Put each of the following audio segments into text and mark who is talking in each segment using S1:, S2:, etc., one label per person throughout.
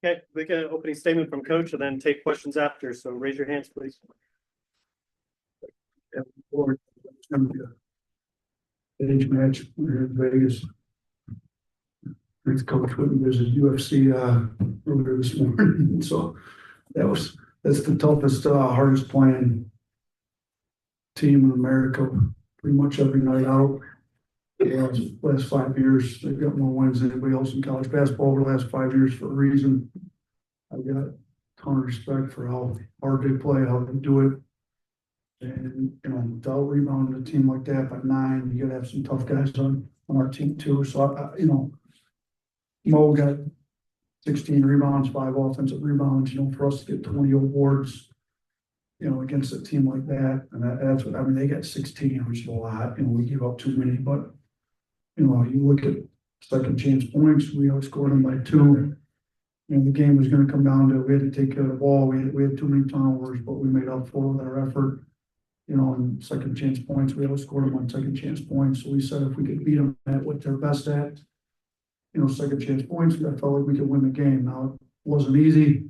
S1: Okay, we get an opening statement from coach and then take questions after. So raise your hands, please.
S2: Or it's gonna be a stage match. We're in Vegas. Thanks, Coach. There's a UFC earlier this morning, so that's the toughest, hardest playing team in America. Pretty much every night out. Last 5 years, they've got more wins than anybody else in college basketball over the last 5 years for a reason. I've got a ton of respect for how hard they play, how they do it. And, without rebounding a team like that by 9, you gotta have some tough guys on our team too. So, Mo got 16 rebounds, 5 offensive rebounds, for us to get 20 awards, against a team like that. And that's what, they got 16, which is a lot. We give up too many, but, you look at second chance points, we outscored them by 2. The game was going to come down to, we had to take care of the ball. We had too many turnovers, but we made up for it with our effort. And second chance points, we outscored them on second chance points. So we said if we could beat them at what they're best at, second chance points, I felt like we could win the game. Now, it wasn't easy.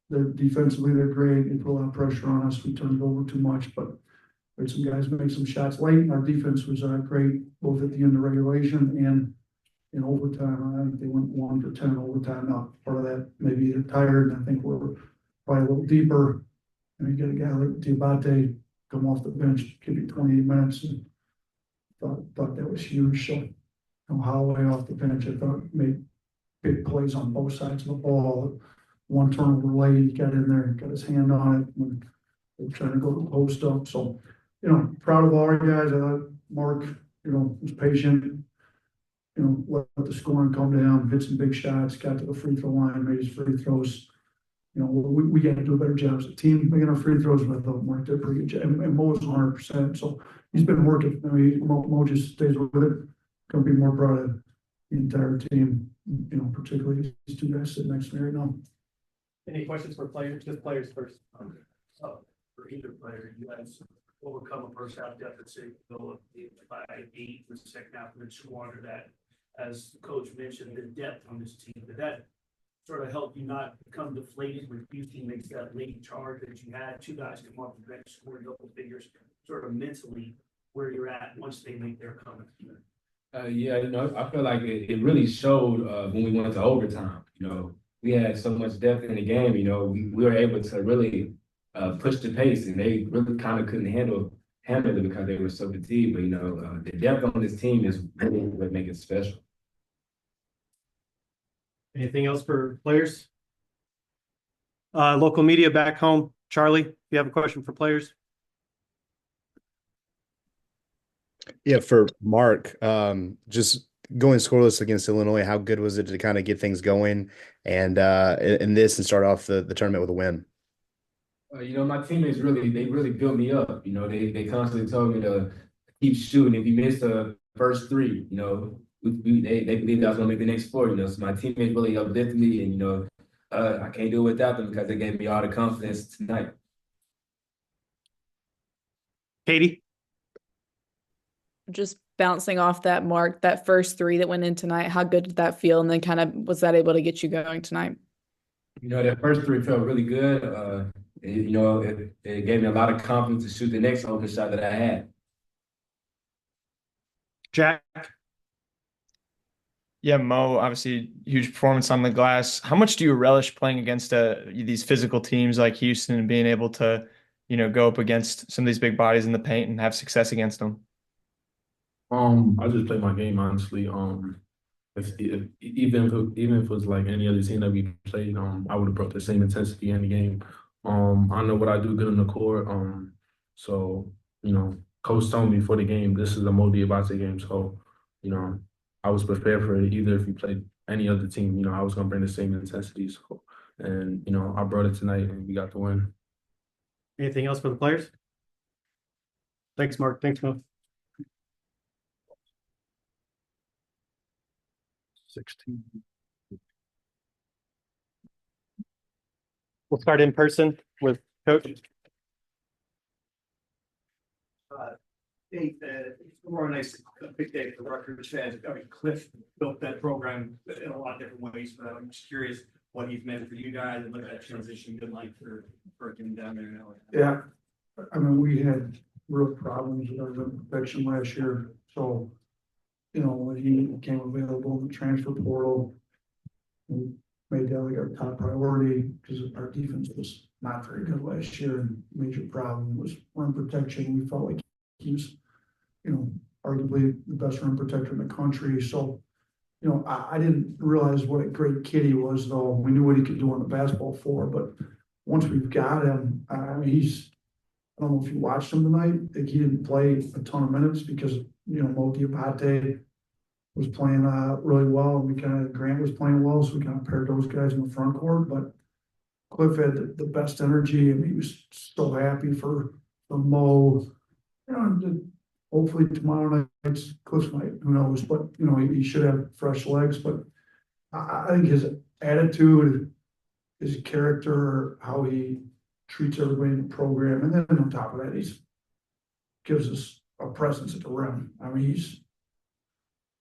S2: Defensively, they're great. They put a lot of pressure on us. We turned it over too much, but there's some guys make some shots late. Our defense was great, both at the end of regulation and in overtime. I think they went 1 for 10 overtime. Now, part of that, maybe they're tired, and I think we're probably a little deeper. And you get a guy like Dioubate come off the bench, give you 28 minutes, and thought that was huge. So, Holloway off the bench, I thought made big plays on both sides of the ball. One turnover late, he got in there and got his hand on it when they were trying to go to the post up. So, proud of all our guys. I thought Mark, was patient. Let the scoring come to him, hit some big shots, got to the free throw line, made his free throws. We got to do a better job as a team making our free throws, but I thought Mark did a pretty good job. And Mo was 100%. So he's been working. Mo just stays with it. Gonna be more proud of the entire team, particularly these 2 guys sitting next to me right now.
S1: Any questions for players? Just players first.
S3: For either player, you guys overcome a first half deficit, go up by 8 in the second half, and then squander that. As the coach mentioned, the depth on this team, did that sort of help you not become deflated when Houston makes that late charge that you had 2 guys come off the bench, score double figures, sort of mentally where you're at once they make their comeback?
S4: Yeah, I feel like it really showed when we went to overtime. We had so much depth in the game. We were able to really push the pace, and they really kind of couldn't handle it because they were so fatigued. But the depth on this team is really what makes it special.
S1: Anything else for players? Local media back home. Charlie, if you have a question for players.
S5: Yeah, for Mark, just going scoreless against Illinois, how good was it to kind of get things going and in this and start off the tournament with a win?
S4: My teammates really built me up. They constantly told me to keep shooting. If you miss the first 3, they believed I was gonna make the next 4. So my teammates really uplifted me, and I can't do it without them because they gave me all the confidence tonight.
S1: Katie?
S6: Just bouncing off that, Mark, that first 3 that went in tonight, how good did that feel? And then kind of was that able to get you going tonight?
S4: That first 3 felt really good. It gave me a lot of confidence to shoot the next open shot that I had.
S1: Jack?
S7: Yeah, Mo, obviously huge performance on the glass. How much do you relish playing against these physical teams like Houston and being able to, go up against some of these big bodies in the paint and have success against them?
S8: I just play my game honestly. Even if it was like any other team that we played, I would have brought the same intensity in the game. I know what I do good on the court. So coach told me for the game, this is a Mo Dioubate game. So I was prepared for it. Either if you played any other team, I was gonna bring the same intensity. So, and I brought it tonight, and we got the win.
S1: Anything else for the players? Thanks, Mark. Thanks, Mo.
S2: 16.
S1: We'll start in person with Coach.
S3: Nate, it's more nice, a big day for Rutgers fans. Cliff built that program in a lot of different ways, but I'm just curious,
S9: what he's meant for you guys and what that transition been like for him down there now?
S2: Yeah, I mean, we had real problems with our rim protection last year, so, you know, when he became available in the transfer portal, we made that like our top priority, because our defense was not very good last year, and major problem was rim protection. We felt like he was, you know, arguably the best rim protector in the country, so, you know, I didn't realize what a great kid he was, though. We knew what he could do on the basketball floor, but once we've got him, I mean, I don't know if you watched him tonight. Like, he didn't play a ton of minutes because, you know, Mo Dioubate was playing really well, and Grant was playing well, so we kind of paired those guys in the front court. But Cliff had the best energy, and he was so happy for Mo. You know, and hopefully tomorrow night's Cliff's night. Who knows? But you know, he should have fresh legs. But I think his attitude, his character, how he treats everybody in the program, and then on top of that, he's gives us a presence at the rim. I mean, he's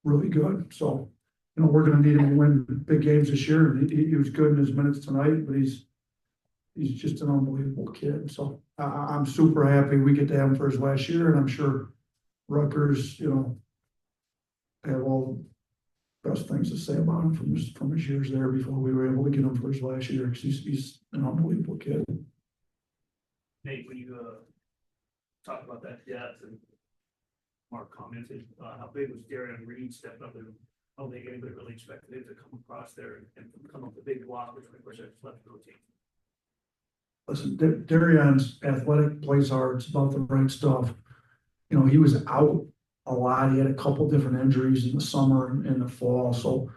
S2: really good. So, you know, we're going to need him to win big games this year. He was good in his minutes tonight, but he's just an unbelievable kid. So I'm super happy we get to have him for his last year, and I'm sure Rutgers, you know, have all the best things to say about him from his years there before we were able to get him for his last year, because he's an unbelievable kid.
S3: Nate, when you talk about that depth, and Mark commented, how big was Darian Reed stepping up, and I don't think anybody really expected him to come across there and come up with a big block, which of course left the team.
S2: Listen, Darian's athletic, plays hard, it's about the right stuff. You know, he was out a lot. He had a couple different injuries in the summer and in the fall, so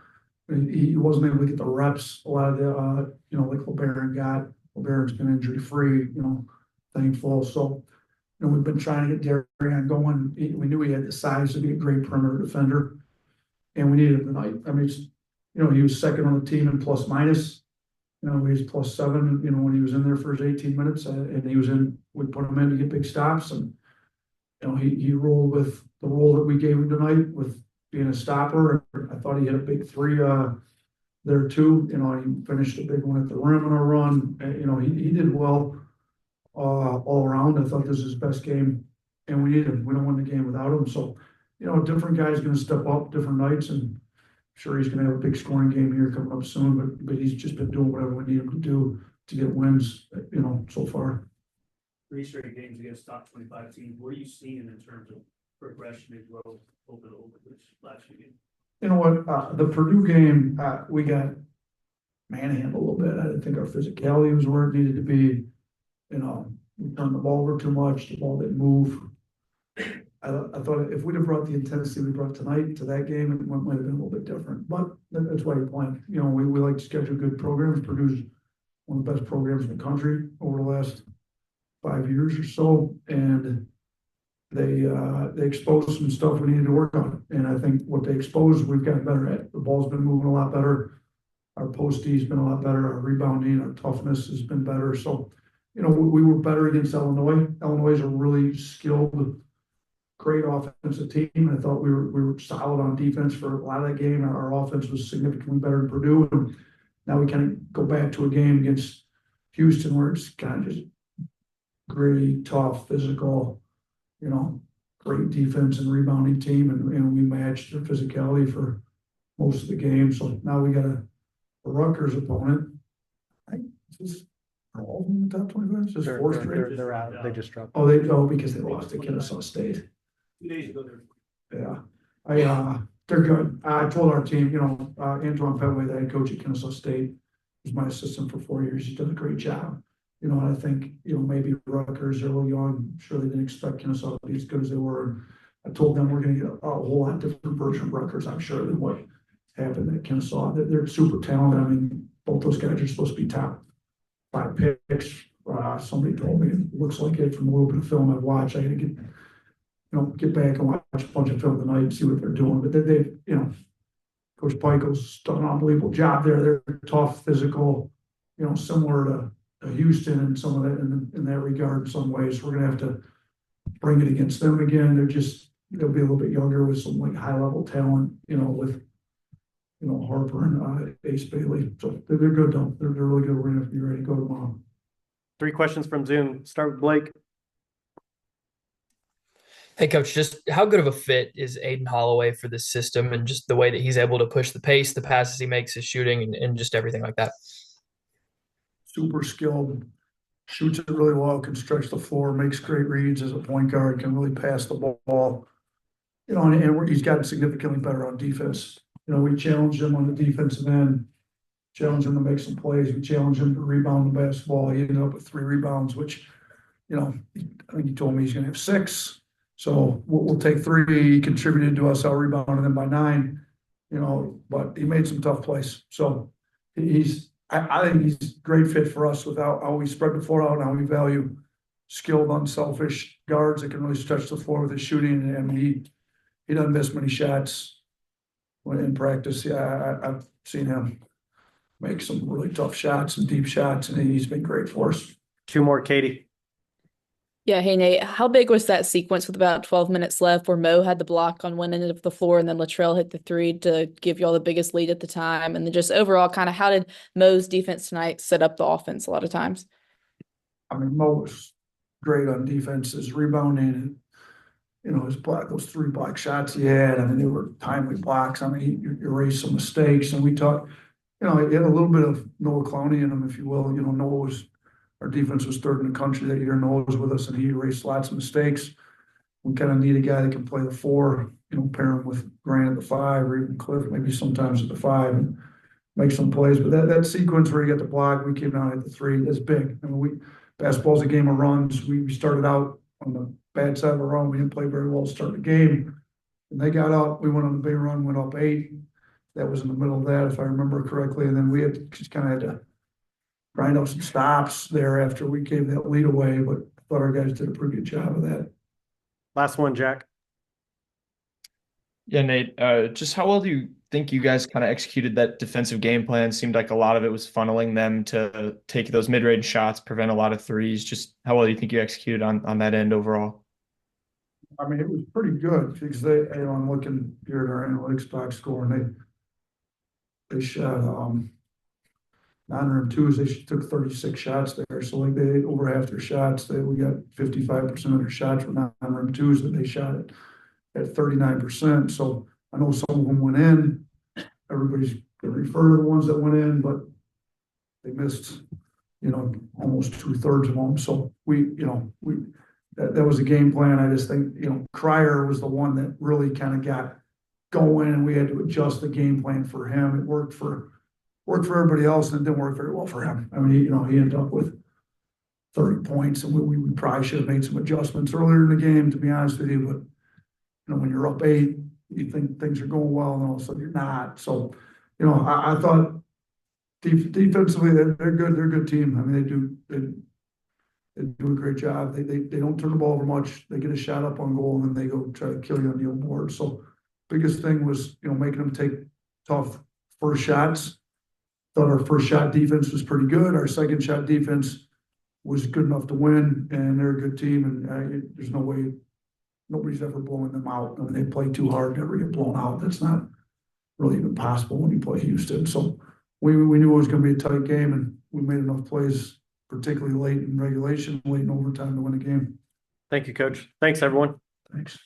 S2: he wasn't able to get the reps. A lot of the, you know, like LeBaron got. LeBaron's been injury free, you know, thankful. So, you know, we've been trying to get Darian going. We knew he had the size to be a great perimeter defender, and we needed him tonight. I mean, you know, he was second on the team in plus minus. You know, he was +7, you know, when he was in there for his 18 minutes, and he was in, we put him in to get big stops, and, you know, he rolled with the role that we gave him tonight with being a stopper. I thought he hit a big three there too. You know, he finished a big one at the rim in a run. You know, he did well all around. I thought this was his best game, and we need him. We don't win the game without him. So, you know, a different guy's going to step up different nights, and sure he's going to have a big scoring game here coming up soon, but he's just been doing whatever we need him to do to get wins, you know, so far.
S3: 3 straight games against top 25 teams. What are you seeing in terms of progression and growth over this last few games?
S2: You know what, the Purdue game, we got manhandled a little bit. I didn't think our physicality was where it needed to be. You know, we turned the ball over too much. The ball didn't move. I thought if we'd have brought the intensity we brought tonight to that game, it might have been a little bit different. But that's why you're playing. You know, we like to schedule good programs. Purdue's one of the best programs in the country over the last 5 years or so, and they exposed some stuff we needed to work on. And I think what they exposed, we've gotten better at. The ball's been moving a lot better. Our post D's been a lot better. Our rebounding, our toughness has been better. So, you know, we were better against Illinois. Illinois is a really skilled, great offensive team. I thought we were solid on defense for a lot of that game. Our offense was significantly better than Purdue. And now we kind of go back to a game against Houston where it's kind of just gritty, tough, physical, you know, great defense and rebounding team. And we matched their physicality for most of the game. So now we got a Rutgers opponent. I think this is all in the top 25. This is 4th straight.
S1: They're out. They just dropped.
S2: Oh, because they lost to Kennesaw State.
S3: 2 days ago, there.
S2: Yeah, they're good. I told our team, you know, Antoine Petway, the head coach at Kennesaw State, was my assistant for 4 years. He's done a great job. You know, and I think, you know, maybe Rutgers, they're a little young. I'm sure they didn't expect Kennesaw to be as good as they were. And I told them we're going to get a whole lot different version of Rutgers, I'm sure, than what happened at Kennesaw. They're super talented. I mean, both those guys are supposed to be top 5 picks. Somebody told me it looks like it from a little bit of film I've watched. I got to get back and watch a bunch of film tonight and see what they're doing. But they've, you know, Coach Pikel's done an unbelievable job there. They're tough, physical, you know, similar to Houston and some of that in that regard in some ways. We're going to have to bring it against them again. They'll be a little bit younger with some like high level talent, you know, with Harper and Ace Bailey. So they're good though. They're really good. We're gonna be ready to go tomorrow.
S1: 3 questions from Zoom. Start with Blake.
S10: Hey, Coach, just how good of a fit is Aiden Holloway for this system and just the way that he's able to push the pace, the passes he makes, his shooting, and just everything like that?
S2: Super skilled, shoots it really well, can stretch the floor, makes great reads as a point guard, can really pass the ball. He's gotten significantly better on defense. We challenged him on the defensive end, challenged him to make some plays. We challenged him to rebound the basketball. He ended up with 3 rebounds, which, I think he told me he's going to have 6. So we'll take 3. He contributed to us, out rebounding them by 9, but he made some tough plays. So I think he's a great fit for us with how we spread the floor out and how we value skilled, unselfish guards that can really stretch the floor with his shooting. And he doesn't miss many shots when in practice. Yeah, I've seen him make some really tough shots and deep shots, and he's been great for us.
S1: 2 more, Katie.
S6: Yeah, hey Nate, how big was that sequence with about 12 minutes left where Mo had the block on one end of the floor and then Latrell hit the 3 to give y'all the biggest lead at the time? And then just overall, kind of how did Mo's defense tonight set up the offense a lot of times?
S2: I mean, Mo was great on defense, his rebounding, and his those 3 block shots he had. I mean, they were timely blocks. I mean, he erased some mistakes, and we talked. He had a little bit of Noah Clowney in him, if you will. Noah was. Our defense was 3rd in the country that year. Noah was with us, and he erased lots of mistakes. We kind of need a guy that can play the 4, pair him with Grant at the 5, or even Cliff maybe sometimes at the 5, and make some plays. But that sequence where he got the block, we came down at the 3, that's big. I mean, basketball's a game of runs. We started out on the bad side of the run. We didn't play very well to start the game. And they got up. We went on the big run, went up 8. That was in the middle of that, if I remember correctly. And then we just kind of had to grind up some stops there after we gave that lead away, but I thought our guys did a pretty good job of that.
S1: Last one, Jack.
S7: Yeah, Nate, just how well do you think you guys kind of executed that defensive game plan? Seemed like a lot of it was funneling them to take those mid-range shots, prevent a lot of threes. Just how well do you think you executed on that end overall?
S2: I mean, it was pretty good because I'm looking here at our analytics box score, and they shot non-rim twos. They took 36 shots there, so like they over half their shots. We got 55% of their shots were non-rim twos that they shot at 39%. So I know some of them went in. Everybody's going to refer to the ones that went in, but they missed, almost 2/3 of them. So that was a game plan. I just think, Cryer was the one that really kind of got going, and we had to adjust the game plan for him. It worked for everybody else, and it didn't work very well for him. I mean, he ended up with 30 points, and we probably should have made some adjustments earlier in the game, to be honest with you. But when you're up 8, you think things are going well, and all of a sudden you're not. So, I thought defensively they're good. They're a good team. I mean, they do a great job. They don't turn the ball over much. They get a shot up on goal, and then they go try to kill you on the old board. So, biggest thing was making them take tough first shots. Thought our first shot defense was pretty good. Our second shot defense was good enough to win, and they're a good team. And there's no way nobody's ever blowing them out. I mean, they play too hard to ever get blown out. That's not really even possible when you play Houston. So we knew it was going to be a tight game, and we made enough plays, particularly late in regulation, late in overtime, to win the game.
S1: Thank you, Coach. Thanks, everyone.
S2: Thanks.